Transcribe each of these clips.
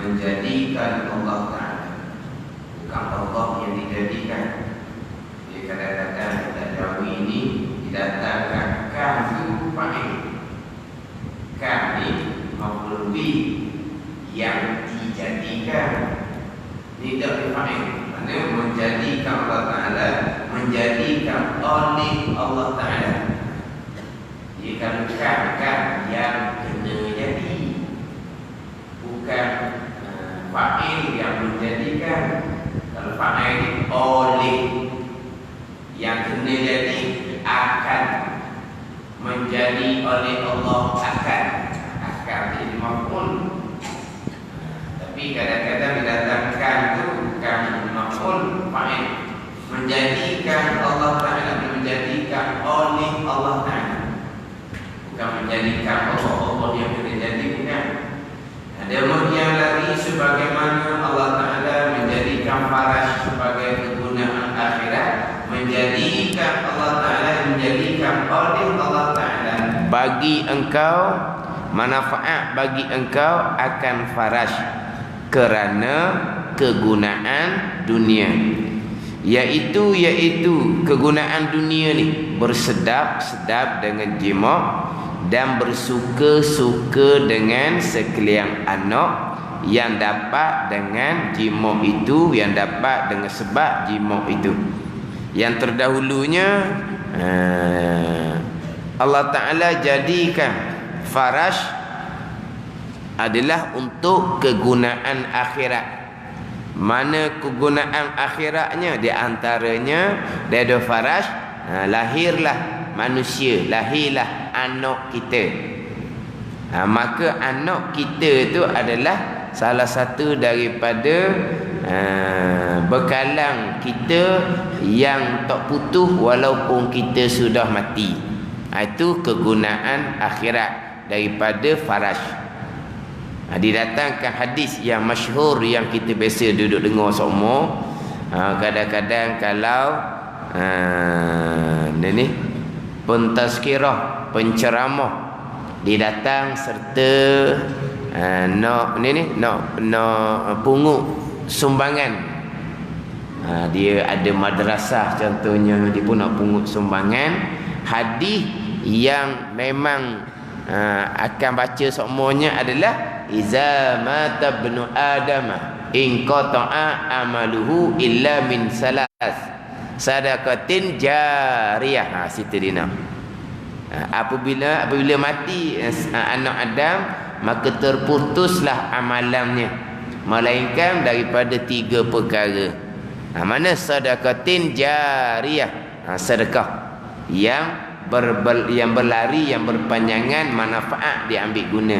menjadikan Allah Ta'ala, bukan Allah yang dijadikan. Dia kadang-kadang kita jauhi ini didatangkan kafu fa'il. Kami maf'ul yang dijadikan, tidak difa'il. Maksudnya menjadikan Allah Ta'ala, menjadikan oleh Allah Ta'ala. Jika kan yang kena jadi, bukan fa'il yang menjadikan. Kalau fa'il oleh, yang kena jadi akan menjadi oleh Allah, akan jadi maf'ul. Tapi kadang-kadang didatangkan tu bukan maf'ul fa'il, menjadikan Allah Ta'ala, menjadikan oleh Allah Ta'ala, bukan menjadikan Allah yang kena jadi, bukan. Ada yang lagi sebagaimana Allah Ta'ala menjadikan faraj sebagai kegunaan akhirat, menjadikan Allah Ta'ala, menjadikan oleh Allah Ta'ala bagi engkau, manfaat bagi engkau akan faraj kerana kegunaan dunia. Iaitu kegunaan dunia ni bersedap-sedap dengan jima' dan bersuka-suka dengan sekalian anak yang dapat dengan jima' itu, yang dapat dengan sebab jima' itu. Yang terdahulunya Allah Ta'ala jadikan faraj adalah untuk kegunaan akhirat. Mana kegunaan akhiratnya? Di antaranya dari faraj, lahirlah manusia, lahirlah anak kita. Maka anak kita itu adalah salah satu daripada bekalan kita yang tak putus walaupun kita sudah mati. Itu kegunaan akhirat daripada faraj. Didatangkan hadis yang masyhur yang kita biasa duduk dengar semua. Kadang-kadang kalau ni pentazkirah, penceramah didatang serta nak pungut sumbangan. Dia ada madrasah contohnya, dia pun nak pungut sumbangan. Hadis yang memang akan baca semuanya adalah iza mata ibnu adam in qata'a amaluhu illa min salas sadaqatin jariyah. Situ dia. Apabila mati anak Adam, maka terputuslah amalannya melainkan daripada 3 perkara. Mana sedekatin jariyah, sedekah yang berlari, yang berpanjangan, manfaat diambil guna.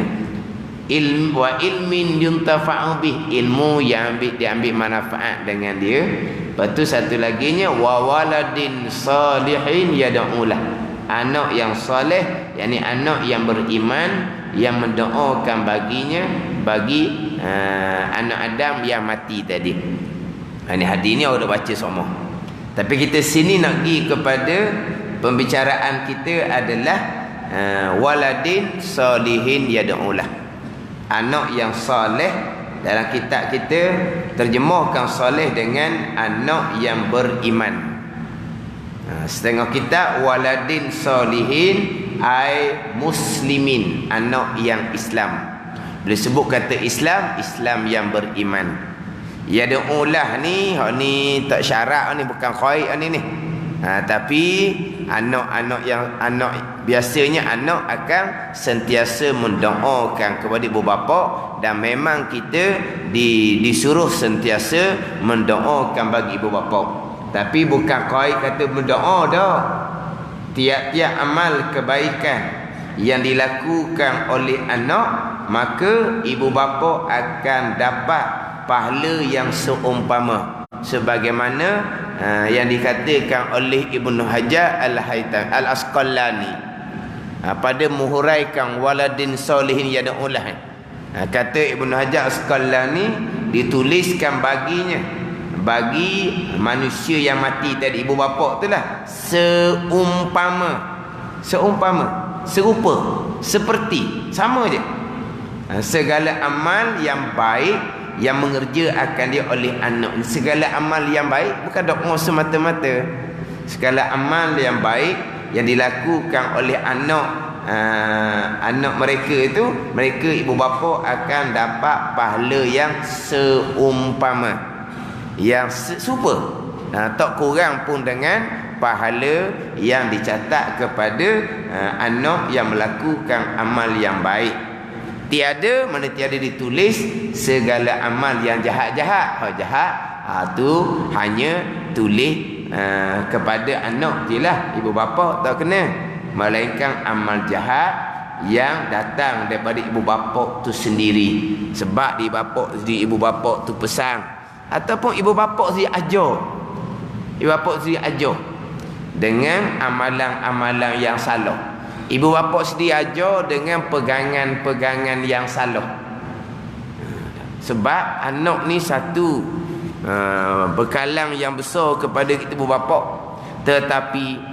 Ilmin yuntafa'u bih, ilmu yang diambil manfaat dengan dia. Lepas tu satu laginya wa waladin salihin yad'ulah, anak yang soleh, yakni anak yang beriman yang mendoakan baginya, bagi anak Adam yang mati tadi. Ini hadis ni orang dah baca semua. Tapi kita sini nak pergi kepada pembicaraan kita adalah waladin salihin yad'ulah, anak yang soleh. Dalam kitab kita terjemahkan soleh dengan anak yang beriman. Setengah kitab waladin salihin ai muslimin, anak yang Islam. Bila sebut kata Islam, Islam yang beriman. Yad'ulah ni, hak ni tak syarat ni, bukan khair ni. Tapi anak biasanya anak akan sentiasa mendoakan kepada ibu bapa, dan memang kita disuruh sentiasa mendoakan bagi ibu bapa. Tapi bukan khair kata mendoa dah. Tiap-tiap amal kebaikan yang dilakukan oleh anak, maka ibu bapa akan dapat pahala yang seumpama sebagaimana yang dikatakan oleh Ibnu Hajar Al-Asqalani pada menghuraikan waladin solihin yad'ulah. Kata Ibnu Hajar Al-Asqalani, dituliskan baginya, bagi manusia yang mati tadi, ibu bapa itulah, serupa, seperti, sama je. Segala amal yang baik yang mengerjakan dia oleh anak. Segala amal yang baik bukan dok ngos semata-mata. Segala amal yang baik yang dilakukan oleh anak mereka itu, mereka ibu bapa akan dapat pahala yang seumpama, yang serupa, tak kurang pun dengan pahala yang dicatat kepada anak yang melakukan amal yang baik. Tiada, mana tiada ditulis segala amal yang jahat-jahat. Jahat tu hanya tulis kepada anak je lah, ibu bapa tak kena. Melainkan amal jahat yang datang daripada ibu bapa tu sendiri, sebab ibu bapa tu pesan, ataupun ibu bapa sendiri ajar. Ibu bapa sendiri ajar dengan amalan-amalan yang salah. Ibu bapa sendiri ajar dengan pegangan-pegangan yang salah. Sebab anak ni satu bekalan yang besar kepada kita ibu bapa. Tetapi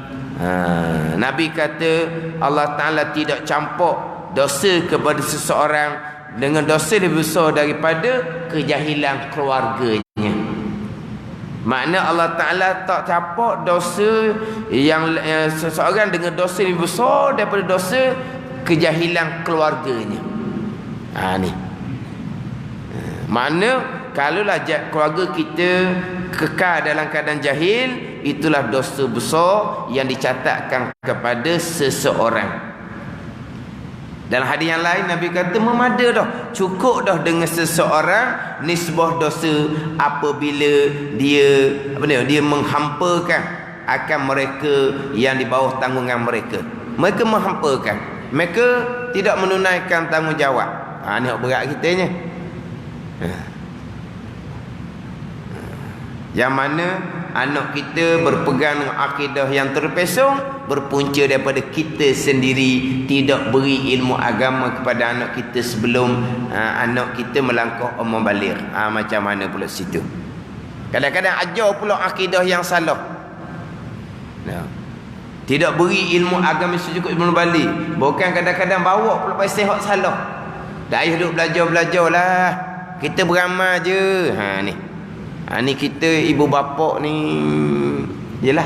Nabi kata Allah Ta'ala tidak campur dosa kepada seseorang dengan dosa lebih besar daripada kejahilan keluarganya. Makna Allah Ta'ala tak campur dosa yang seseorang dengan dosa lebih besar daripada dosa kejahilan keluarganya. Ni makna kalaulah keluarga kita kekal dalam keadaan jahil, itulah dosa besar yang dicatatkan kepada seseorang. Dalam hadis yang lain Nabi kata memada dah, cukup dah dengan seseorang nisbah dosa apabila dia dia menghampakan akan mereka yang di bawah tanggungan mereka. Mereka menghampakan, mereka tidak menunaikan tanggungjawab. Ni hak berat kitanya. Yang mana anak kita berpegang dengan akidah yang terpesong berpunca daripada kita sendiri tidak beri ilmu agama kepada anak kita sebelum anak kita melangkah umur baligh. Macam mana pula situ? Kadang-kadang ajar pula akidah yang salah. Tidak beri ilmu agama secukup ilmu baligh. Bukan kadang-kadang bawa pula pasal hak salah. Dah ayah duk belajar lah. Kita beramal je. Ni kita ibu bapa ni yalah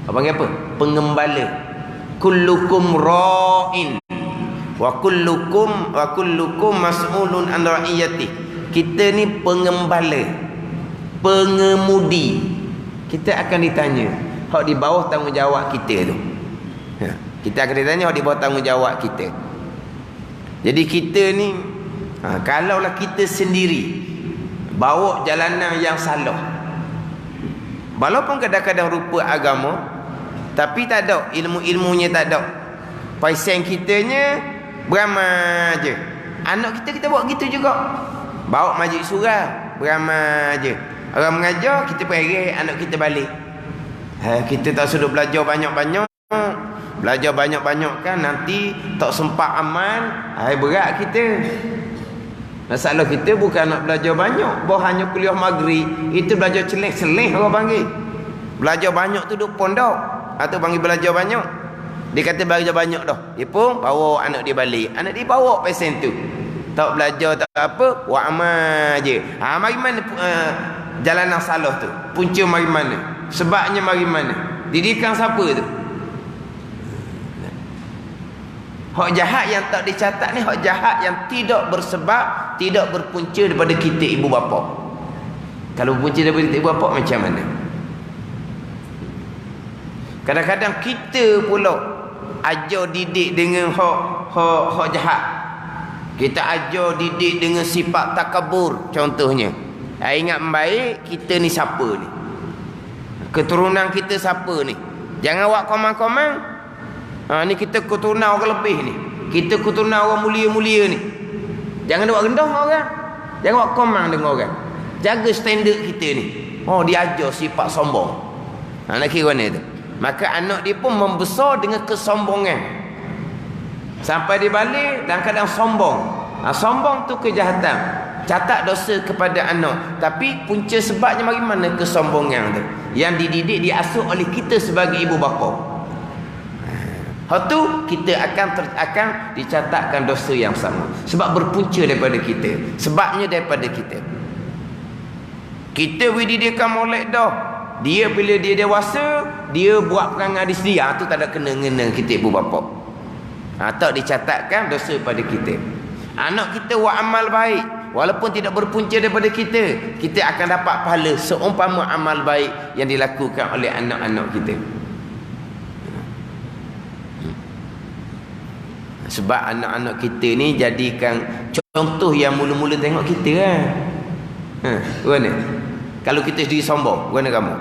apa panggil apa? Pengembala. Kullukum ra'in wa kullukum mas'ulun an ra'iyati. Kita ni pengembala, pengemudi. Kita akan ditanya hak di bawah tanggungjawab kita tu. Kita akan ditanya hak di bawah tanggungjawab kita. Jadi kita ni kalaulah kita sendiri bawa jalanan yang salah, walaupun kadang-kadang rupa agama, tapi tak ada ilmu-ilmunya, tak ada paisen kitanya beramal je. Anak kita bawa gitu juga, bawa majlis surah beramal je. Orang mengajar kita pergi anak kita balik. Kita tak suruh belajar banyak-banyak. Belajar banyak-banyak kan nanti tak sempat amal. Berat kita. Masalah kita bukan nak belajar banyak, bawa hanya kuliah maghrib. Itu belajar celeh-celeh orang panggil. Belajar banyak tu duk pondok atau panggil belajar banyak. Dia kata belajar banyak dah. Dia pun bawa anak dia balik. Anak dia bawa pesen tu. Tak belajar tak apa, buat amal je. Mari mana jalanan salah tu? Punca mari mana? Sebabnya mari mana? Didikan siapa tu? Hak jahat yang tak dicatat ni, hak jahat yang tidak bersebab, tidak berpunca daripada kita ibu bapa. Kalau berpunca daripada kita ibu bapa macam mana? Kadang-kadang kita pula ajar didik dengan hak jahat. Kita ajar didik dengan sifat takabur contohnya. Ingat baik kita ni siapa ni? Keturunan kita siapa ni? Jangan buat komang-komang. Ni kita keturunan orang lebih ni. Kita keturunan orang mulia-mulia ni. Jangan buat rendah orang. Jangan buat komang dengan orang. Jaga standard kita ni. Dia ajar sifat sombong. Nak kira mana tu? Maka anak dia pun membesar dengan kesombongan. Sampai dia balik dan kadang sombong. Sombong tu kejahatan. Catat dosa kepada anak. Tapi punca sebabnya bagaimana kesombongan tu? Yang dididik, diasuh oleh kita sebagai ibu bapa. Hak tu kita akan dicatatkan dosa yang sama. Sebab berpunca daripada kita. Sebabnya daripada kita. Kita didikan molek dah. Dia bila dia dewasa, dia buat perangai di sendiri. Tu tak ada kena-ngena kita ibu bapa. Tak dicatatkan dosa pada kita. Anak kita buat amal baik, walaupun tidak berpunca daripada kita, kita akan dapat pahala seumpama amal baik yang dilakukan oleh anak-anak kita. Sebab anak-anak kita ni jadikan contoh yang mula-mula tengok kita kan. Mana? Kalau kita sendiri sombong, mana kamu?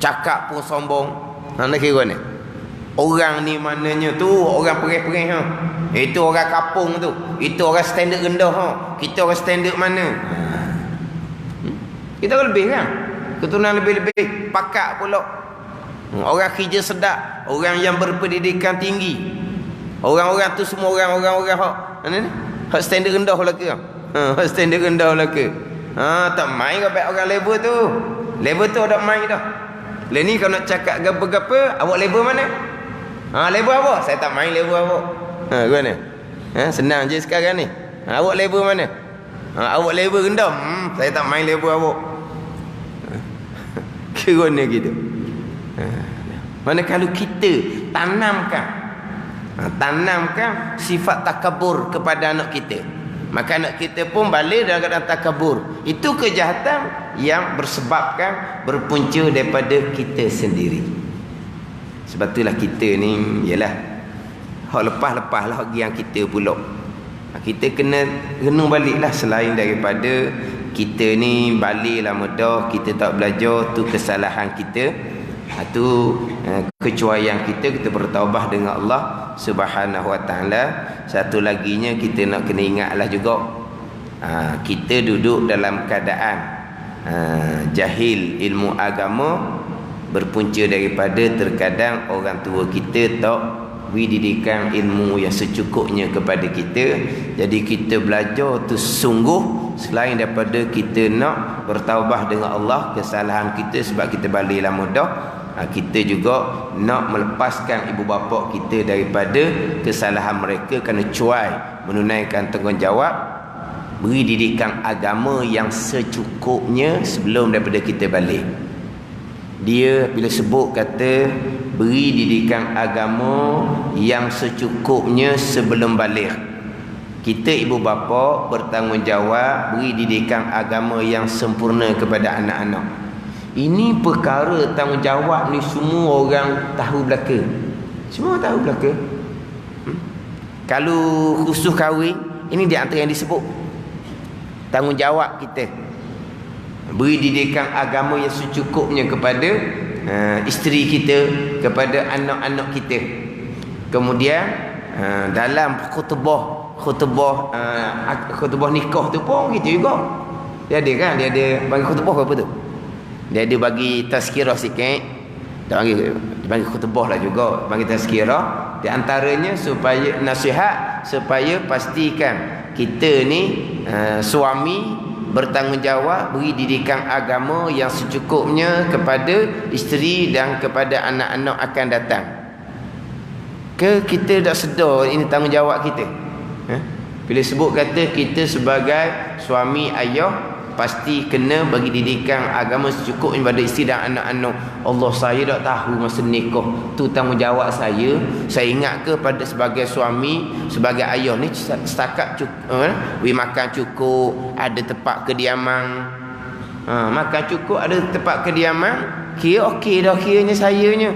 Cakap pun sombong. Nak kira mana? Orang ni maknanya tu orang perih-perih ha. Itu orang kapung tu. Itu orang standard rendah ha. Kita orang standard mana? Kita orang lebih kan? Keturunan lebih-lebih pakak pula. Orang kerja sedap, orang yang berpendidikan tinggi. Orang-orang tu semua orang mana ni? Hak standard rendah lah ke? Hak standard rendah lah ke? Tak main ke orang level tu. Level tu tak main dah. Lah ni kalau nak cakap gapa-gapa, awak level mana? Level apa? Saya tak main level apa. Gimana? Senang je sekarang ni. Awak level mana? Awak level rendah. Saya tak main level awak. Kerana gitu. Mana kalau kita tanamkan sifat takabur kepada anak kita, maka anak kita pun balik dalam keadaan takabur. Itu kejahatan yang bersebabkan berpunca daripada kita sendiri. Sebab itulah kita ni ialah hak lepas-lepas lah yang kita pula. Kita kena renung baliklah, selain daripada kita ni baliklah mudah, kita tak belajar, tu kesalahan kita. Itu kecuaian kita bertaubat dengan Allah Subhanahu wa taala. Satu laginya kita nak kena ingatlah juga, kita duduk dalam keadaan jahil ilmu agama, berpunca daripada terkadang orang tua kita tak didikan ilmu yang secukupnya kepada kita. Jadi kita belajar tu sungguh, selain daripada kita nak bertaubat dengan Allah kesalahan kita sebab kita baliklah mudah, kita juga nak melepaskan ibu bapa kita daripada kesalahan mereka kerana cuai menunaikan tanggungjawab, beri didikan agama yang secukupnya sebelum daripada kita balik. Dia bila sebut kata beri didikan agama yang secukupnya sebelum balik, kita ibu bapa bertanggungjawab beri didikan agama yang sempurna kepada anak-anak. Ini perkara tanggungjawab ni semua orang tahu belaka. Semua tahu belaka. Kalau khusus kahwin, ini di antara yang disebut tanggungjawab kita. Beri didikan agama yang secukupnya kepada isteri kita, kepada anak-anak kita. Kemudian dalam khutbah nikah tu pun gitu juga. Dia ada bagi khutbah apa tu? Dia ada bagi tazkirah sikit. Dia bagi khutbah lah juga, bagi tazkirah. Di antaranya supaya nasihat, supaya pastikan kita ni suami bertanggungjawab beri didikan agama yang secukupnya kepada isteri dan kepada anak-anak akan datang. Kita dah sedar ini tanggungjawab kita? Bila sebut kata kita sebagai suami ayah, pasti kena bagi didikan agama secukupnya pada isteri dan anak-anak. Allah, saya dah tahu masa nikah tu tanggungjawab saya. Saya ingat ke pada sebagai suami, sebagai ayah ni setakat makan cukup, ada tempat kediaman. Makan cukup, ada tempat kediaman, kira okey dah kiranya sayanya.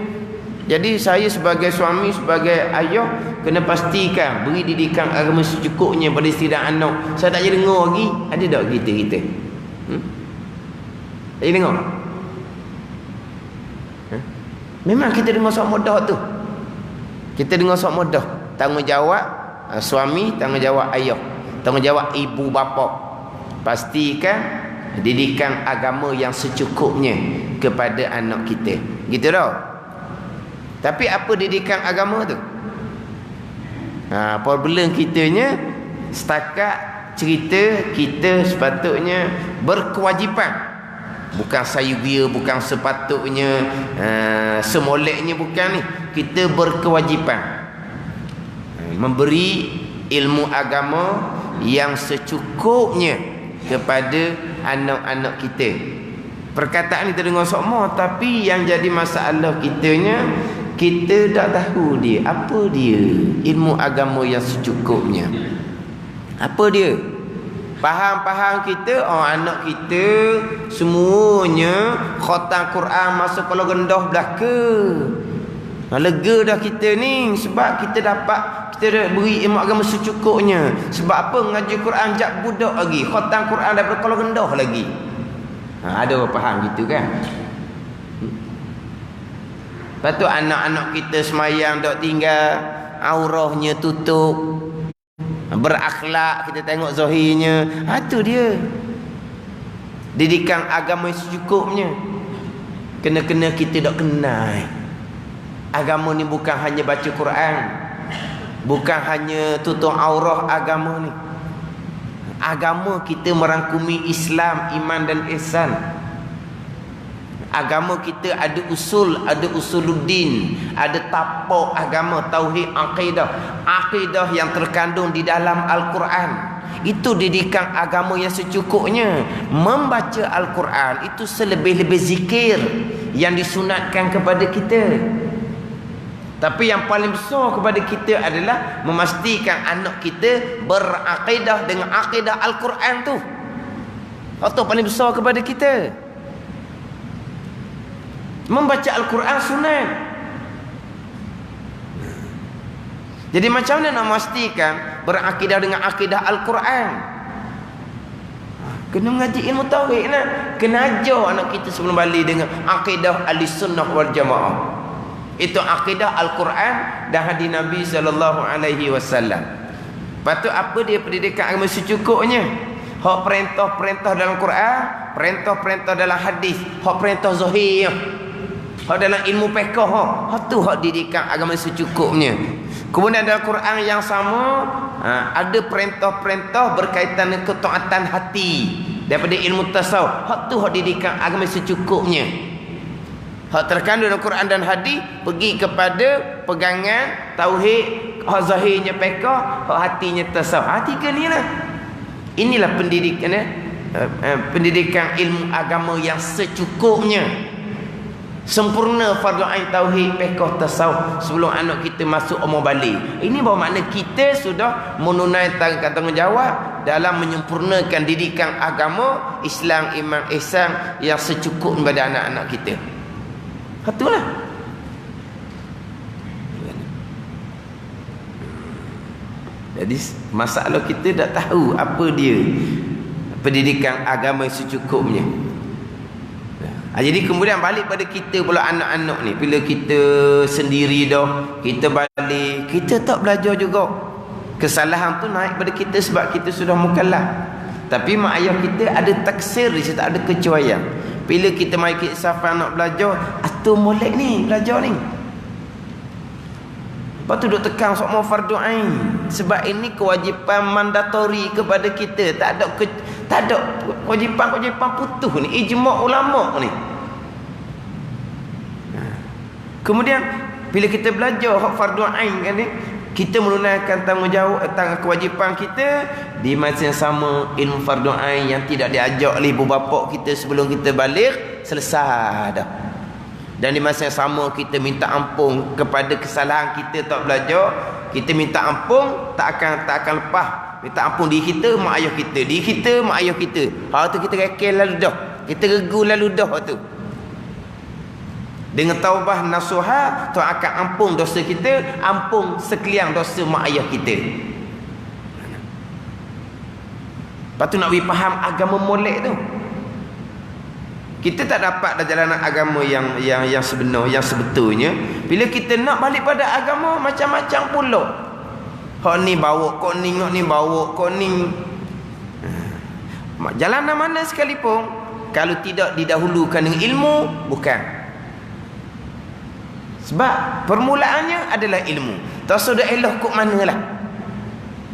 Jadi saya sebagai suami, sebagai ayah, kena pastikan beri didikan agama secukupnya pada isteri dan anak. Saya tak jadi dengar lagi. Ada tak kita? Tak jadi dengar? Memang kita dengar sok mudah tu. Kita dengar sok mudah. Tanggungjawab suami, tanggungjawab ayah, tanggungjawab ibu bapa. Pastikan didikan agama yang secukupnya kepada anak kita. Gitu dah. Tapi apa didikan agama tu? Problem kitanya setakat cerita kita sepatutnya berkewajipan Bukan sayubia, bukan sepatutnya, semoleknya, bukan ni. Kita berkewajipan memberi ilmu agama yang secukupnya kepada anak-anak kita. Perkataan ni terdengar sokmo, tapi yang jadi masalah kitanya, kita tak tahu dia apa dia ilmu agama yang secukupnya. Apa dia? Faham-faham kita, anak kita semuanya khatam Quran masuk kalau gendah belaka. Lega dah kita ni, sebab kita dapat, kita dah beri ilmu agama secukupnya. Sebab apa? Ngaji Quran jak budak lagi, khatam Quran daripada kalau gendah lagi. Ada orang faham gitu kan? Lepas tu anak-anak kita semayang dok tinggal, aurahnya tutup, berakhlak, kita tengok zahirnya. Itu dia didikan agama yang secukupnya. Kena-kena kita dok kenal agama ni bukan hanya baca Quran, bukan hanya tutup aurah. Agama ni, agama kita merangkumi Islam, iman dan ihsan. Agama kita ada usul, ada usuluddin, ada tapak agama, tauhid, akidah. Akidah yang terkandung di dalam Al-Quran. Itu didikan agama yang secukupnya. Membaca Al-Quran itu selebih-lebih zikir yang disunatkan kepada kita. Tapi yang paling besar kepada kita adalah memastikan anak kita berakidah dengan akidah Al-Quran tu. Itu paling besar kepada kita. Membaca Al-Quran sunat. Jadi macam mana nak memastikan berakidah dengan akidah Al-Quran? Kena mengaji ilmu tauhid nak. Kena ajar anak kita sebelum balik dengan akidah Ahlussunnah wal Jamaah. Itu akidah Al-Quran dan hadis Nabi SAW. Lepas tu apa dia pendidikan agama secukupnya? Hak perintah-perintah dalam Quran, perintah-perintah dalam hadis, hak perintah zahir, hak dalam ilmu fiqh, hak tu hak didikan agama secukupnya. Kemudian dalam Quran yang sama, ada perintah-perintah berkaitan dengan ketaatan hati daripada ilmu tasawuf. Hak tu hak didikan agama secukupnya. Hak terkandung dalam Quran dan hadis pergi kepada pegangan tauhid, hak zahirnya fiqh, hak hatinya tasawuf. Tiga ni lah. Inilah pendidikan, pendidikan ilmu agama yang secukupnya. Sempurna fardu ain tauhid, fiqh, tasawuf sebelum anak kita masuk umur balik. Ini bermakna kita sudah menunaikan tanggungjawab dalam menyempurnakan didikan agama Islam, iman, ihsan yang secukupnya pada anak-anak kita. Itulah. Jadi masalah kita tak tahu apa dia pendidikan agama yang secukupnya. Jadi kemudian balik pada kita pula anak-anak ni. Bila kita sendiri dah, kita balik, kita tak belajar juga. Kesalahan tu naik pada kita sebab kita sudah mukallaf. Tapi mak ayah kita ada taksir, dia tak ada kecuaian. Bila kita mai ke safa nak belajar, atur molek ni belajar ni. Lepas tu duk tekan semua fardu ain. Sebab ini kewajipan mandatori kepada kita. Tak ada kewajipan putus ni, ijma' ulama ni. Kemudian bila kita belajar hak fardu ain kan ni, kita menunaikan tanggungjawab, kewajipan kita di masa yang sama. Ilmu fardu ain yang tidak diajak oleh ibu bapa kita sebelum kita balik selesai dah. Dan di masa yang sama kita minta ampun kepada kesalahan kita tak belajar. Kita minta ampun, tak akan lepas. Minta ampun diri kita, mak ayah kita, diri kita, mak ayah kita. Hal tu kita rekil lalu dah, kita regu lalu dah tu. Dengan taubah nasuha, tu akan ampun dosa kita, ampun sekalian dosa mak ayah kita. Lepas tu nak beri faham agama molek tu. Kita tak dapat dah jalanan agama yang sebenar, yang sebetulnya. Bila kita nak balik pada agama macam-macam pula. Kau ni bawa, kau ni bawa, kau ni. Jalanan mana sekalipun, kalau tidak didahulukan dengan ilmu, bukan. Sebab permulaannya adalah ilmu. Tak sudah eloh kok mana lah.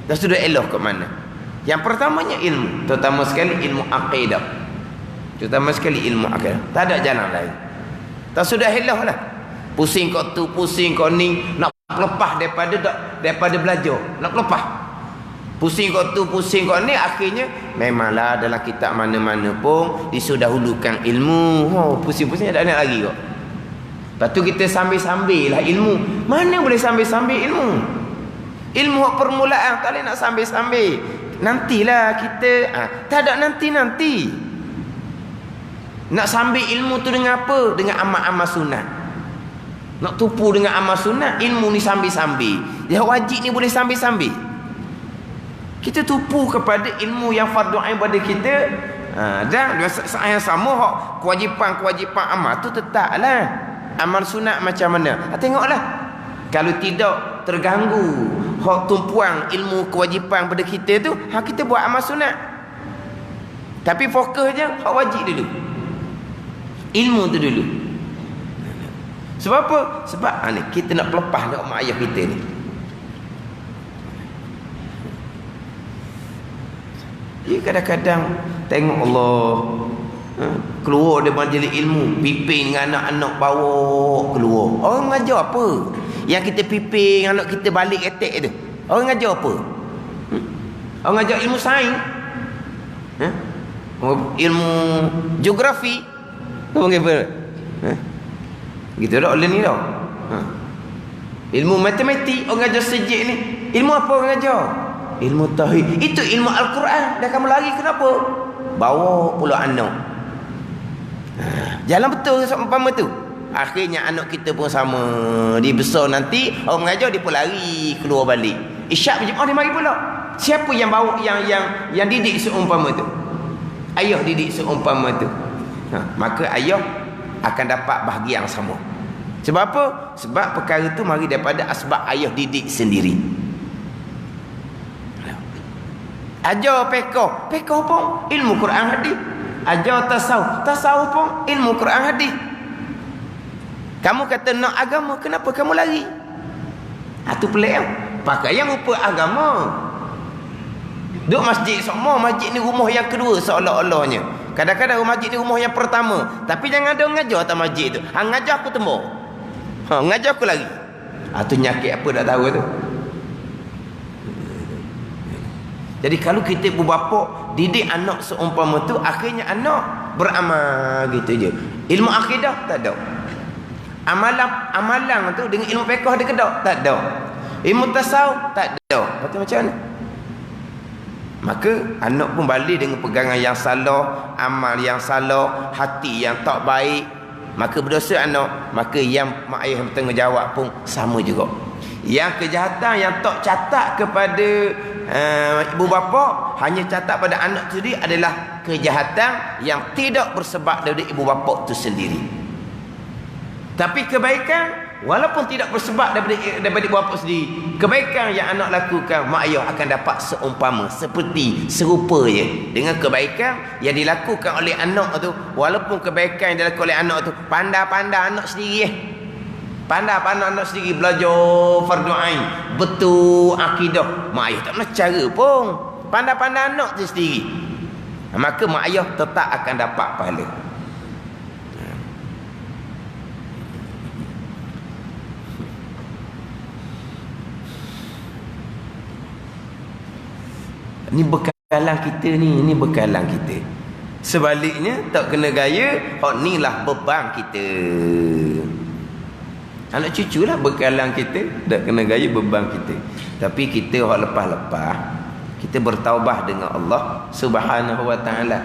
Tak sudah eloh kok mana. Yang pertamanya ilmu, terutama sekali ilmu akidah. Terutama sekali ilmu akhirat. Tak ada jalan lain. Tak sudah helah lah. Pusing kau tu, pusing kau ni, nak lepas daripada belajar, nak lepas. Pusing kau tu, pusing kau ni, akhirnya memanglah dalam kitab mana-mana pun disudahulukan ilmu. Oh, pusing-pusing tak nak lagi kok. Lepas tu kita sambil-sambil lah ilmu. Mana boleh sambil-sambil ilmu? Ilmu permulaan tak boleh nak sambil-sambil. Nantilah kita, tak ada nanti-nanti. Nak sambil ilmu tu dengan apa? Dengan amal-amal sunat. Nak tupu dengan amal sunat, ilmu ni sambil-sambil. Yang wajib ni boleh sambil-sambil. Kita tupu kepada ilmu yang fardu ain pada kita. Dan yang sama kewajipan-kewajipan amal tu tetaplah. Amal sunat macam mana? Tengoklah. Kalau tidak terganggu hak tumpuan ilmu kewajipan pada kita tu, kita buat amal sunat. Tapi fokus je hak wajib dulu. Ilmu tu dulu. Sebab apa? Sebab ni kita nak pelepah dengan mak ayah kita ni. Dia kadang-kadang tengok Allah keluar dari majlis ilmu, piping dengan anak-anak bawa keluar. Orang ngajar apa? Yang kita piping anak kita balik etek tu. Orang ngajar apa? Orang ngajar ilmu sains. Ilmu geografi. Apa kata? Gitu dah oleh ni dah. Ilmu matematik orang ngajar sejik ni. Ilmu apa orang ngajar? Ilmu tauhid. Itu ilmu Al-Quran. Dah kamu lari kenapa? Bawa pula anak. Jalan betul seumpama tu. Akhirnya anak kita pun sama. Dia besar nanti orang mengajar dia pun lari keluar balik. Isyak macam dia mari pula. Siapa yang bawa yang didik seumpama tu? Ayah didik seumpama tu. Maka ayah akan dapat bahagian sama. Sebab apa? Sebab perkara tu mari daripada asbab ayah didik sendiri. Ajar fiqh pun ilmu Quran hadis. Ajar tasawuf pun ilmu Quran hadis. Kamu kata nak agama, kenapa kamu lari? Tu pelik kan? Pakai yang rupa agama. Duk masjid semua, masjid ni rumah yang kedua seolah-olahnya. Kadang-kadang masjid ni rumah yang pertama. Tapi jangan ada ngajar atas masjid tu. Ngajar aku tembok. Ngajar aku lari. Tu nyakit apa tak tahu tu. Jadi kalau kita ibu bapa didik anak seumpama tu, akhirnya anak beramal gitu je. Ilmu akidah tak ada. Amalan tu dengan ilmu fiqh ada ke tak ada. Ilmu tasawuf tak ada. Macam mana? Maka anak pun balik dengan pegangan yang salah, amal yang salah, hati yang tak baik, maka berdosa anak. Maka yang mak ayah bertanggungjawab pun sama juga. Yang kejahatan yang tak catat kepada ibu bapa, hanya catat pada anak sendiri adalah kejahatan yang tidak bersebab dari ibu bapa itu sendiri. Tapi kebaikan walaupun tidak bersebab daripada ibu bapa sendiri, kebaikan yang anak lakukan, mak ayah akan dapat seumpama, seperti serupa je dengan kebaikan yang dilakukan oleh anak tu. Walaupun kebaikan yang dilakukan oleh anak tu, pandai-pandai anak sendiri pandai-pandai anak sendiri belajar fardu ain, betul akidah, mak ayah tak pernah cara pun. Pandai-pandai anak tu sendiri, maka mak ayah tetap akan dapat pahala. Ni bekalan kita ni, ini bekalan kita. Sebaliknya tak kena gaya, ni lah beban kita. Anak cucu lah bekalan kita, tak kena gaya beban kita. Tapi kita lepas-lepas, kita bertaubah dengan Allah Subhanahu wa taala.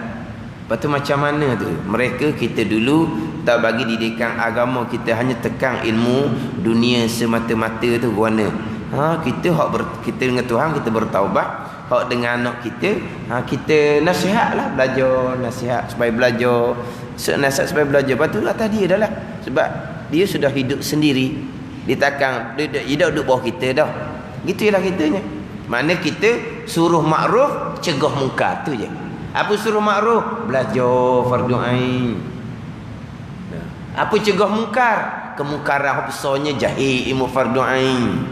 Lepas tu macam mana tu? Mereka kita dulu tak bagi didikan agama, kita hanya tekan ilmu dunia semata-mata tu guna. Kita kita dengan Tuhan kita bertaubah. Hak dengan anak kita, kita nasihatlah, belajar nasihat supaya belajar, nasihat supaya belajar. Patutlah tadi adalah sebab dia sudah hidup sendiri, dia takkan dia duduk bawah kita dah. Gitulah kitanya. Mana kita suruh makruf, cegah mungkar tu je. Apa suruh makruf? Belajar fardu ain. Apa cegah mungkar? Kemungkaran besarnya jahil ilmu fardu ain.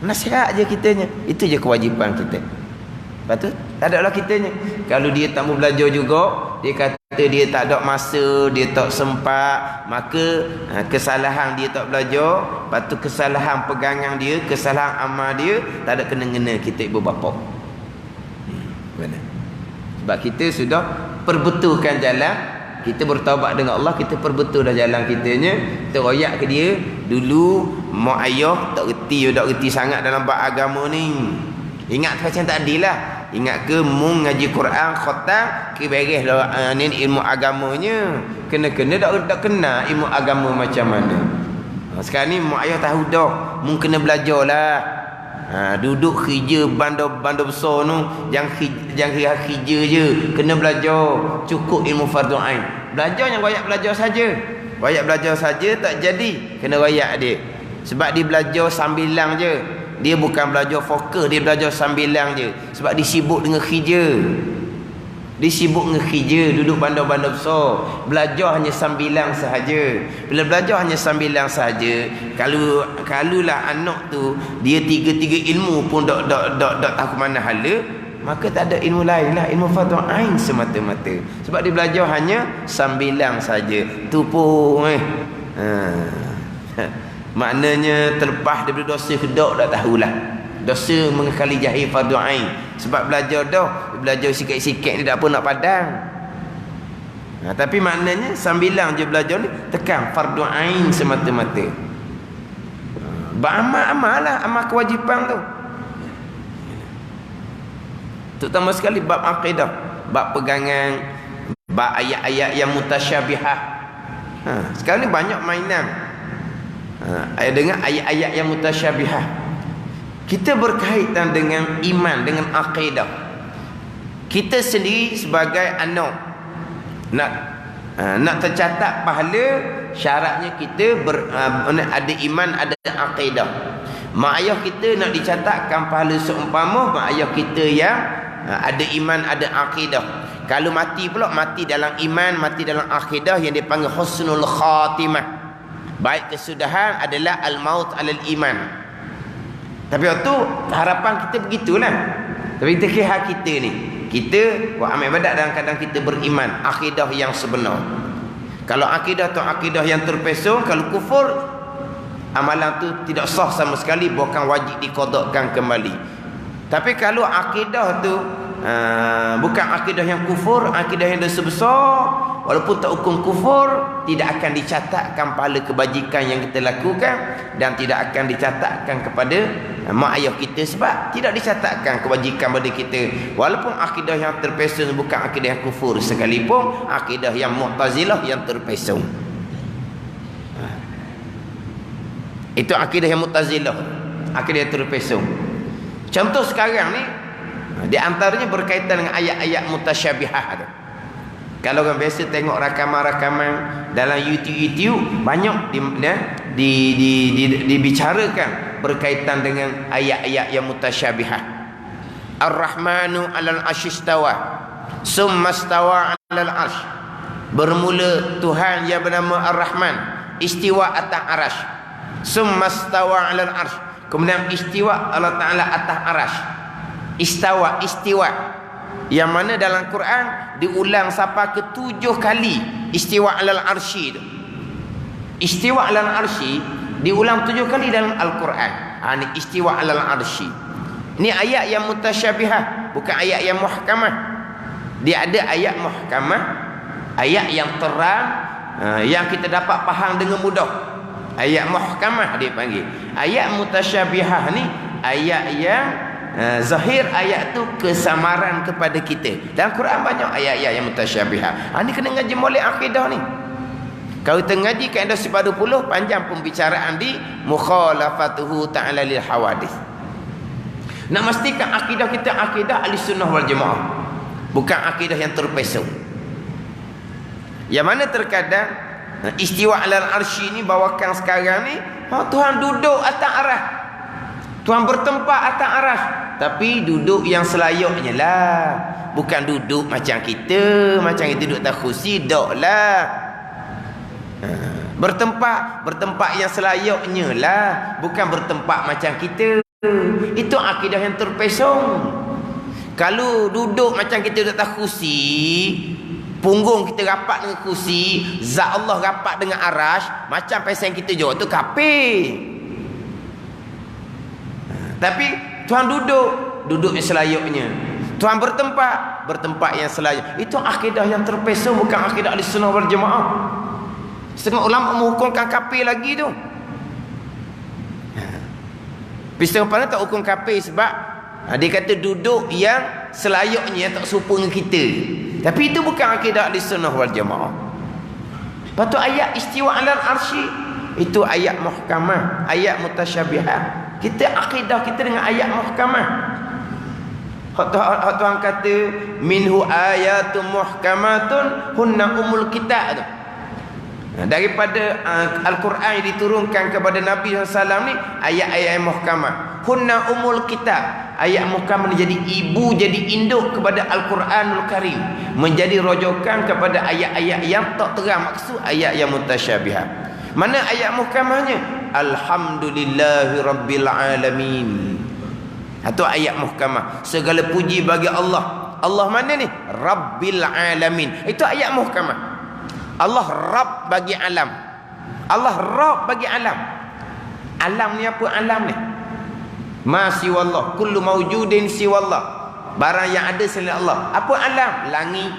Nasihat je kitanya. Itu je kewajipan kita. Lepas tu tak adalah kitanya. Kalau dia tak mau belajar juga, dia kata dia tak ada masa, dia tak sempat, maka kesalahan dia tak belajar, lepas tu kesalahan pegangan dia, kesalahan amal dia tak ada kena-ngena kita ibu bapa. Benar. Sebab kita sudah perbetulkan jalan, kita bertaubat dengan Allah, kita perbetul dah jalan kitanya, kita royak ke dia. Dulu mak ayah tak reti sangat dalam bab agama ni. Ingat macam tak adil lah. Ingat ke mu ngaji Quran khatam ke beres lah ni ilmu agamanya. Kena-kena tak kena ilmu agama macam mana. Sekarang ni mak ayah tahu dah, mu kena belajar lah. Duduk kerja bandar besar tu jangan kerja je, kena belajar. Cukup ilmu fardu ain. Belajar yang royak belajar saja. Royak belajar saja tak jadi, kena royak dia. Sebab dia belajar sambilang je. Dia bukan belajar fokus, dia belajar sambilang je. Sebab dia sibuk dengan kerja. Dia sibuk dengan kerja, duduk bandar-bandar besar. Belajar hanya sambilang sahaja. Bila belajar hanya sambilang sahaja, kalulah anak tu dia tiga-tiga ilmu pun tak tahu mana hala, maka tak ada ilmu lain lah, ilmu fardu ain semata-mata. Sebab dia belajar hanya sambilang saja. Tu pun maknanya terlepas daripada dosa kedok tak tahulah. Dosa mengekali jahil fardu ain. Sebab belajar belajar sikit-sikit ni tak apa nak padang. Tapi maknanya sambilang je belajar ni, tekan fardu ain semata-mata. Beramal-amal lah, amal kewajipan tu. Terutama sekali bab akidah, bab pegangan, bab ayat-ayat yang mutasyabihah. Sekarang ni banyak mainan. Dengan ayat-ayat yang mutasyabihah. Kita berkaitan dengan iman, dengan akidah. Kita sendiri sebagai anak nak tercatat pahala, syaratnya kita ada iman, ada akidah. Mak ayah kita nak dicatatkan pahala seumpama mak ayah kita yang ada iman, ada akidah. Kalau mati pula, mati dalam iman, mati dalam akidah, yang dipanggil husnul khatimah. Baik kesudahan adalah al-maut alal iman. Tapi waktu harapan kita begitulah. Tapi kita kira kita ni, kita buat amal ibadat dalam keadaan kita beriman, akidah yang sebenar. Kalau akidah tu akidah yang terpesong, kalau kufur, amalan tu tidak sah sama sekali, bukan wajib diqadakkan kembali. Tapi kalau akidah tu bukan akidah yang kufur, akidah yang dosa besar, walaupun tak hukum kufur, tidak akan dicatatkan pahala kebajikan yang kita lakukan, dan tidak akan dicatatkan kepada mak ayah kita, sebab tidak dicatatkan kebajikan pada kita. Walaupun akidah yang terpesong bukan akidah yang kufur sekalipun, akidah yang Mu'tazilah yang terpesong. Itu akidah yang Mu'tazilah, akidah yang terpesong. Contoh sekarang ni, di antaranya berkaitan dengan ayat-ayat mutasyabihah tu. Kalau orang biasa tengok rakaman-rakaman dalam YouTube banyak dibicarakan berkaitan dengan ayat-ayat yang mutasyabihah. Ar-Rahmanu 'alal 'arsy istawa, summa istawa 'alal 'arsy. Bermula Tuhan yang bernama Ar-Rahman, istiwa atas arasy. Summa istawa 'alal 'arsy. Kemudian istiwa Allah Taala atas arasy. Istiwa, yang mana dalam Quran diulang sampai ke 7 kali istiwa alal arsy itu. Istiwa alal arsy diulang 7 kali dalam Al-Quran. Ini istiwa alal arsy. Ini ayat yang mutasyabihah, bukan ayat yang muhkamah. Dia ada ayat muhkamah, ayat yang terang, yang kita dapat faham dengan mudah. Ayat muhkamah dia panggil. Ayat mutasyabihah ni ayat yang zahir ayat tu kesamaran kepada kita. Dalam Quran banyak ayat-ayat yang mutasyabihah. Ni kena ngaji molek akidah ni. Kalau kita ngaji kaedah 10 panjang pembicaraan di mukhalafatuhu ta'ala lil hawadith. Nak memastikan akidah kita akidah Ahlussunnah wal Jamaah, bukan akidah yang terpesong. Yang mana terkadang istiwa alal arsy ni bawakan sekarang ni, Tuhan duduk atas arah, Tuhan bertempat atas arah, tapi duduk yang selayaknya lah, bukan duduk macam kita duduk atas kursi, dok lah. Bertempat yang selayaknya lah, bukan bertempat macam kita. Itu akidah yang terpesong. Kalau duduk macam kita duduk atas kursi, Punggung kita rapat dengan kursi, zat Allah rapat dengan arash, macam pesan kita jawab tu kafir. Tapi Tuhan duduk yang selayaknya. Tuhan bertempat yang selayaknya. Itu akidah yang terpesong, bukan akidah Ahlussunnah wal Jamaah. Setengah ulama menghukumkan kafir lagi tu. Setengah pandang tak hukum kafir sebab dia kata duduk yang selayaknya, tak serupa dengan kita. Tapi itu bukan akidah Ahlussunnah wal Jamaah. Lepas tu ayat istiwa alal arsy, itu ayat muhkamah, ayat mutasyabihah. Kita akidah kita dengan ayat muhkamah. Hak Tuhan kata minhu ayatun muhkamatun hunna umul kitab tu. Daripada Al-Quran yang diturunkan kepada Nabi SAW ni, ayat-ayat muhkamah. Hunna umul kitab. Ayat muhkamah jadi ibu, jadi induk kepada Al-Quranul Karim, menjadi rojokan kepada ayat-ayat yang tak terang maksud, ayat yang mutasyabihat. Mana ayat muhkamahnya? Alhamdulillahi Rabbil Alamin. Itu ayat muhkamah. Segala puji bagi Allah. Allah mana ni? Rabbil Alamin. Itu ayat muhkamah. Allah Rabb bagi alam. Allah Rabb bagi alam. Alam ni apa alam ni? Ma siwallah, kullu mawjudin siwallah. Barang yang ada selain Allah. Apa alam? Langit,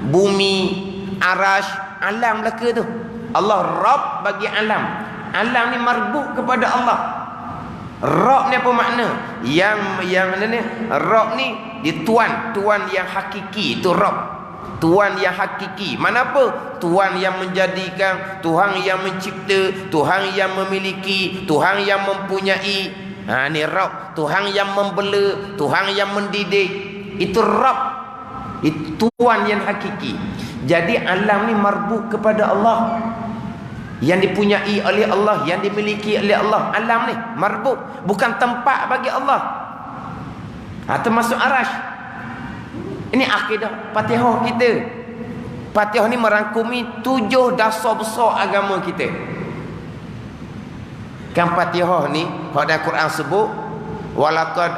bumi, arash, alam belaka tu. Allah Rabb bagi alam. Alam ni marbuk kepada Allah. Rabb ni apa makna? Yang mana ni? Rabb ni dia tuan yang hakiki, itu Rabb. Tuhan yang hakiki. Mana apa? Tuhan yang menjadikan, Tuhan yang mencipta, Tuhan yang memiliki, Tuhan yang mempunyai. Ni Rabb. Tuhan yang membela, Tuhan yang mendidik. Itu Rabb. Itu Tuhan yang hakiki. Jadi alam ni marbuk kepada Allah, yang dipunyai oleh Allah, yang dimiliki oleh Allah. Alam ni marbuk, bukan tempat bagi Allah. Termasuk arash. Ini akidah Fatihah kita. Fatihah ni merangkumi 7 dasar besar agama kita. Kan Fatihah ni hak dalam Quran sebut walaqad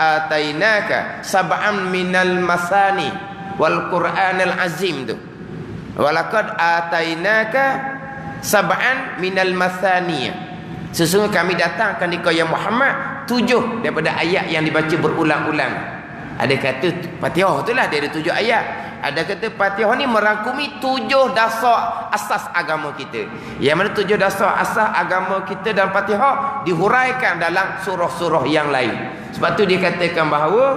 atainaka sab'an minal masani wal Qur'anil azim tu. Walaqad atainaka sab'an minal masani. Sesungguhnya kami datangkan di kau ya Muhammad 7 daripada ayat yang dibaca berulang-ulang. Ada kata Fatihah itulah dia ada 7 ayat. Ada kata Fatihah ni merangkumi 7 dasar asas agama kita. Yang mana 7 dasar asas agama kita dalam Fatihah dihuraikan dalam surah-surah yang lain. Sebab tu dia katakan bahawa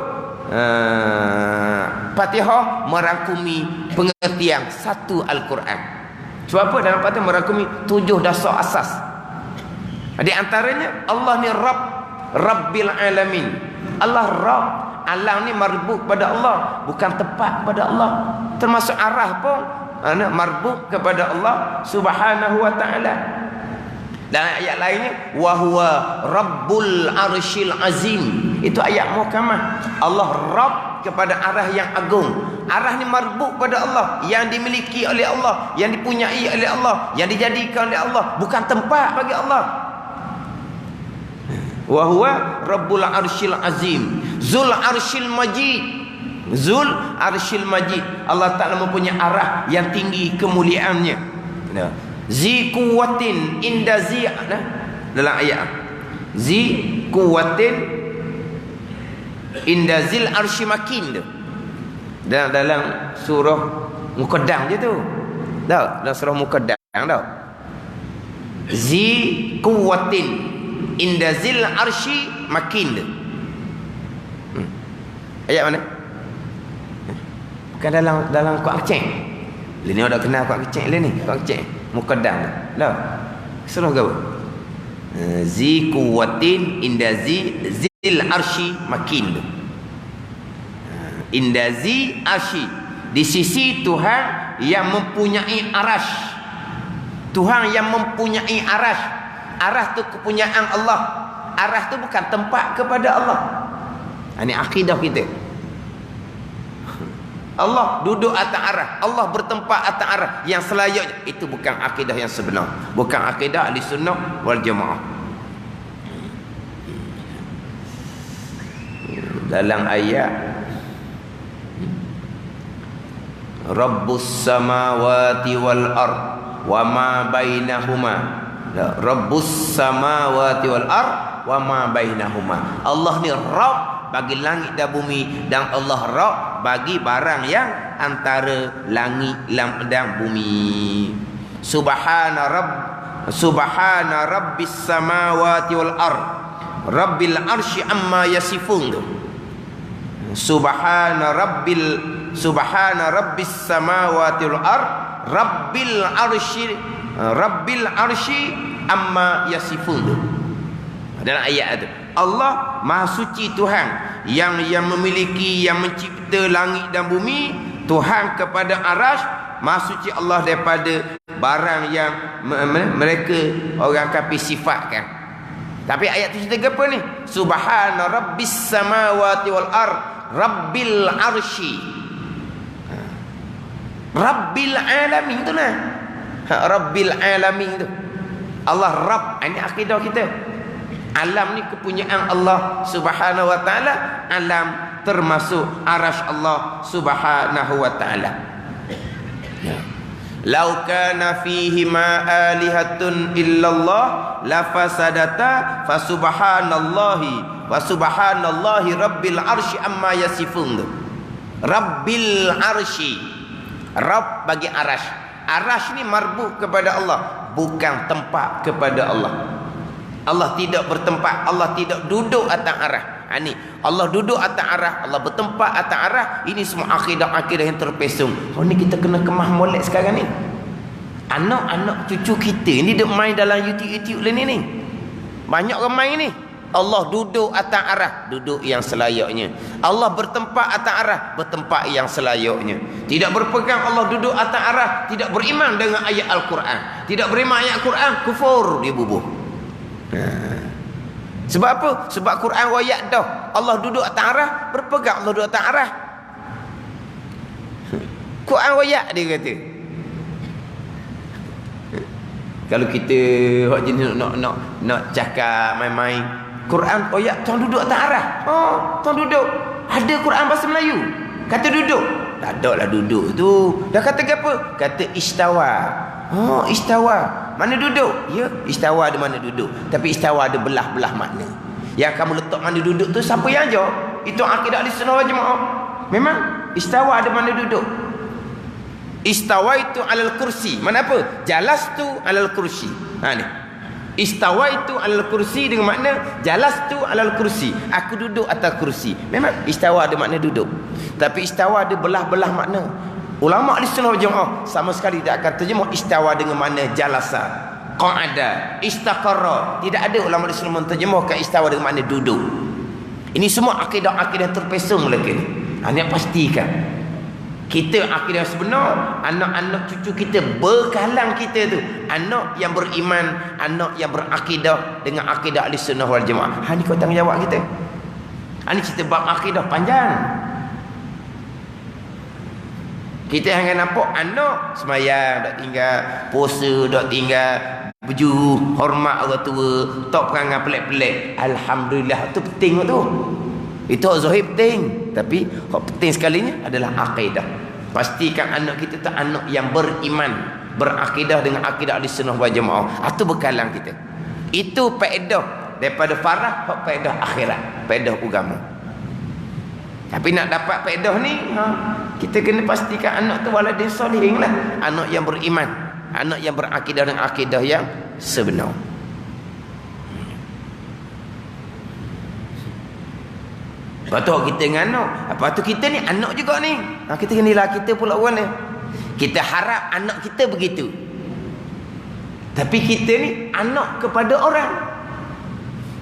Fatihah merangkumi pengertian satu Al-Quran. Sebab apa? Dalam Fatihah merangkumi 7 dasar asas. Di antaranya Allah ni Rabb, Rabbil Alamin. Allah Rabb. Alam ni marbuk pada Allah, bukan tempat pada Allah. Termasuk arah pun marbuk kepada Allah Subhanahu wa taala. Dalam ayat lainnya wa huwa Rabbul Arsyil Azim. Itu ayat muhkamah. Allah Rabb kepada arah yang agung. Arah ni marbuk pada Allah, yang dimiliki oleh Allah, yang dipunyai oleh Allah, yang dijadikan oleh Allah, bukan tempat bagi Allah. Wa huwa Rabbul Arsyil Azim, Zul Arsyil Majid. Zul Arsyil Majid. Allah Ta'ala mempunyai arah yang tinggi kemuliaannya. Zi kuwatin inda zi, dalam ayat zi kuwatin inda zil arsy makin tu. Dalam surah Muqaddam je tu. Tahu? Dalam surah Muqaddam tahu. Zi kuwatin inda zil arsy makin. Ayat mana? Bukan dalam Quran Aceh. Ini dah kenal Quran Aceh ni. Quran Aceh Muqaddam dah. Surah apa? Zi quwwatin inda zil arsy makin. Inda zi arsy, di sisi Tuhan yang mempunyai arash. Tuhan yang mempunyai arash. Arah tu kepunyaan Allah. Arah tu bukan tempat kepada Allah. Ini akidah kita. Allah duduk atas arah, Allah bertempat atas arah yang selayaknya. Itu bukan akidah yang sebenar, bukan akidah Ahlussunnah wal Jamaah. Dalam ayat Rabbus samawati wal ard wa ma bainahuma. Rabbus samawati wal ard wa ma bainahuma. Allah ni Rabb bagi langit dan bumi, dan Allah Rabb bagi barang yang antara langit dan bumi. Subhana rabbis samawati wal ard rabbil arsy amma yasifun. Subhana rabbis samawati wal ard rabbil arsy amma yasifun. Dalam ayat itu Allah Maha Suci Tuhan yang memiliki, yang mencipta langit dan bumi. Tuhan kepada arasy, Maha Suci Allah daripada barang yang mereka orang kafir sifatkan. Tapi ayat tu cerita apa ni? Subhana rabbis samawati wal ard rabbil arsy. Rabbil alamin tu lah. Rabbil alamin tu. Allah Rabb, ini akidah kita. Alam ni kepunyaan Allah Subhanahu wa taala. Alam termasuk arasy Allah Subhanahu wa taala. Lau kana fihi ma alihatun illallah la fasadata fa subhanallahi rabbil arsy amma yasifun. Rabbil arsy, Rabb bagi arasy. Arasy ni marbu kepada Allah, bukan tempat kepada Allah. Allah tidak bertempat, Allah tidak duduk atas arah. Ini Allah duduk atas arah, Allah bertempat atas arah. Ini semua akidah-akidah yang terpesong. Oh ni kita kena kemah molek sekarang ni. Anak-anak cucu kita ni duk main dalam YouTube ni. Banyak orang main ni. Allah duduk atas arah, duduk yang selayaknya. Allah bertempat atas arah, bertempat yang selayaknya. Tidak berpegang Allah duduk atas arah, tidak beriman dengan ayat Al-Quran. Tidak beriman ayat Al-Quran, kufur dia bubuh. Sebab apa? Sebab Quran ayat dah Allah duduk atas arah, berpegang Allah duduk atas arah. Quran ayat dia kata. Kalau kita hak jenis nak cakap main-main, Quran ayat tuan duduk atas arah. Oh, tuan duduk. Ada Quran bahasa Melayu kata duduk. Tak ada lah duduk tu. Dah kata apa? Kata istawa. Oh, istawa. Mana duduk? Ya, istawa ada mana duduk. Tapi istawa ada belah-belah makna. Yang kamu letak mana duduk tu siapa yang ajar? Itu akidah Ahlussunnah wal Jamaah. Memang istawa ada mana duduk. Istawa itu alal kursi. Mana apa? Jalas tu alal kursi. Ha ni. Istawa itu alal kursi dengan makna jalas tu alal kursi. Aku duduk atas kursi. Memang istawa ada makna duduk. Tapi istawa ada belah-belah makna. Ulama Ahlussunnah wal Jamaah sama sekali tidak akan terjemah istawa dengan makna jalasa, qa'ada, istaqarra. Tidak ada ulama Ahlussunnah menterjemahkan istawa dengan makna duduk. Ini semua akidah-akidah terpesong lagi. Hanya pastikan kita akidah sebenar, anak-anak cucu kita bekalan kita tu anak yang beriman, anak yang berakidah dengan akidah Ahlussunnah wal Jamaah. Ni kau tanggungjawab kita. Ni cerita bab akidah panjang. Kita hanya nampak anak semayang dak tinggal, puasa dak tinggal, baju hormat orang tua, tak perangai pelik-pelik. Alhamdulillah, tu penting tu. Itu zahir penting, tapi hak penting sekalinya adalah akidah. Pastikan anak kita tu anak yang beriman, berakidah dengan akidah Ahlussunnah wal Jamaah. Itu bekalan kita. Itu faedah daripada farah, hak faedah akhirat, faedah agama. Tapi nak dapat faedah ni, kita kena pastikan anak tu waladin solihin lah. Anak yang beriman, anak yang berakidah dengan akidah yang sebenar. Lepas tu kita dengan anak. Lepas tu kita ni anak juga ni. Kita kena kita pula orang ni. Kita harap anak kita begitu. Tapi kita ni anak kepada orang.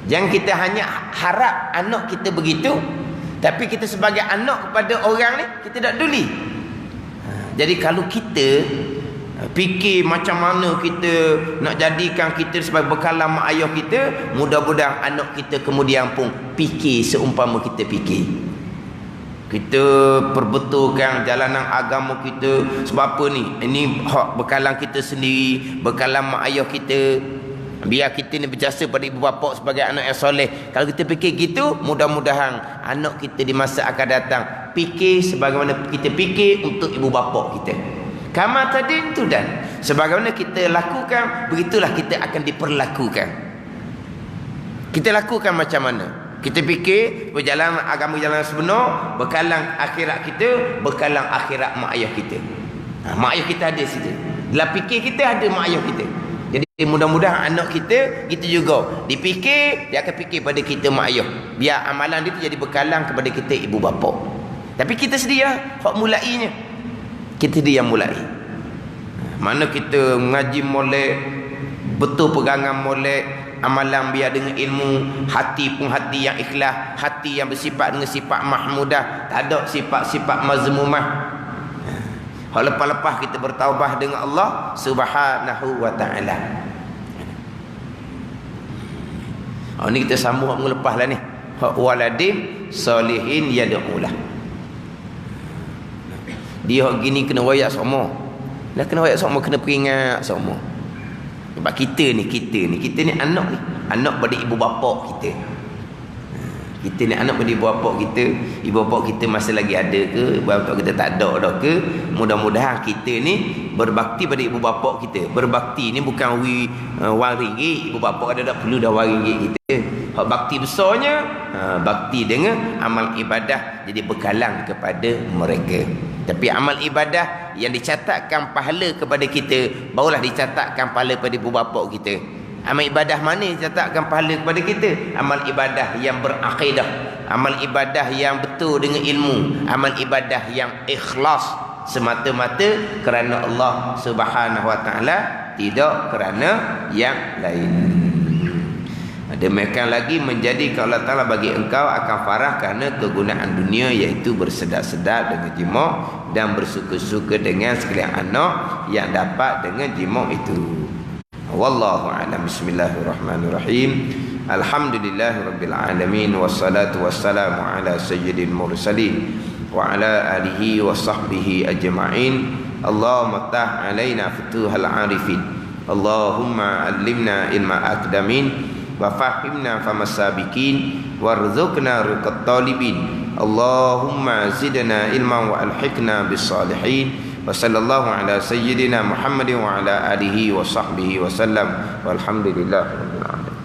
Jangan kita hanya harap anak kita begitu, tapi kita sebagai anak kepada orang ni kita tak peduli. Jadi kalau kita fikir macam mana kita nak jadikan kita sebagai bekalan mak ayah kita, mudah-mudahan anak kita kemudian pun fikir seumpama kita fikir. Kita perbetulkan jalanan agama kita. Sebab apa ni? Ini hak bekalan kita sendiri, bekalan mak ayah kita. Biar kita ni berjasa pada ibu bapa sebagai anak yang soleh. Kalau kita fikir gitu, mudah-mudahan anak kita di masa akan datang fikir sebagaimana kita fikir untuk ibu bapa kita. Kama tadi itu, dan sebagaimana kita lakukan, begitulah kita akan diperlakukan. Kita lakukan macam mana? Kita fikir berjalan agama jalan sebenar, bekalang akhirat kita, bekalang akhirat mak ayah kita. Mak ayah kita ada situ. Dalam fikir kita ada mak ayah kita. Jadi mudah-mudahan anak kita juga dipikir, dia akan fikir pada kita mak ayah. Biar amalan dia tu jadi bekalang kepada kita ibu bapa. Tapi kita sedia hak mulainya. Kita dia yang mulai. Mana kita mengaji molek, betul pegangan molek, amalan biar dengan ilmu, hati pun hati yang ikhlas, hati yang bersifat dengan sifat mahmudah, tak ada sifat-sifat mazmumah. Hak lepas-lepas kita bertaubah dengan Allah Subhanahu wa ta'ala. Ni kita sambung hak melepas lah ni. Hak waladin salihin yad'ulah. Dia hak gini kena wayak semua. Dah kena wayak semua, kena peringat semua. Sebab kita ni anak ni, anak pada ibu bapa kita. Kita ni anak pada ibu bapa kita. Ibu bapa kita masih lagi ada ke? Ibu bapa kita tak ada dah ke? Mudah-mudahan kita ni berbakti pada ibu bapa kita. Berbakti ni bukan wang ringgit. Ibu bapa ada tak perlu dah wang ringgit kita. Hak bakti besarnya, bakti dengan amal ibadah jadi bekalang kepada mereka. Tapi amal ibadah yang dicatatkan pahala kepada kita, barulah dicatatkan pahala pada ibu bapa kita. Amal ibadah mana yang dicatatkan pahala kepada kita? Amal ibadah yang berakidah, amal ibadah yang betul dengan ilmu, amal ibadah yang ikhlas semata-mata kerana Allah Subhanahu wa ta'ala, tidak kerana yang lain. Demikian lagi menjadi kalau Allah Ta'ala bagi engkau akan farah kerana kegunaan dunia, iaitu bersedar-sedar dengan jima' dan bersuka-suka dengan sekalian anak yang dapat dengan jima' itu. Wallahu a'lam. Bismillahirrahmanirrahim. Alhamdulillahirabbil alamin, wassalatu wassalamu ala sayyidil mursalin wa ala alihi wa sahbihi ajma'in. Allahumma tah alaina futuhal arifin, Allahumma allimna ilma aqdamin wa fahimna famasabikin warzuqna riqat talibin. Allahumma zidna ilman wa alhiqna bis salihin. Wa sallallahu ala sayyidina Muhammadin wa ala alihi wa sahbihi wa sallam. Walhamdulillahirabbil alamin.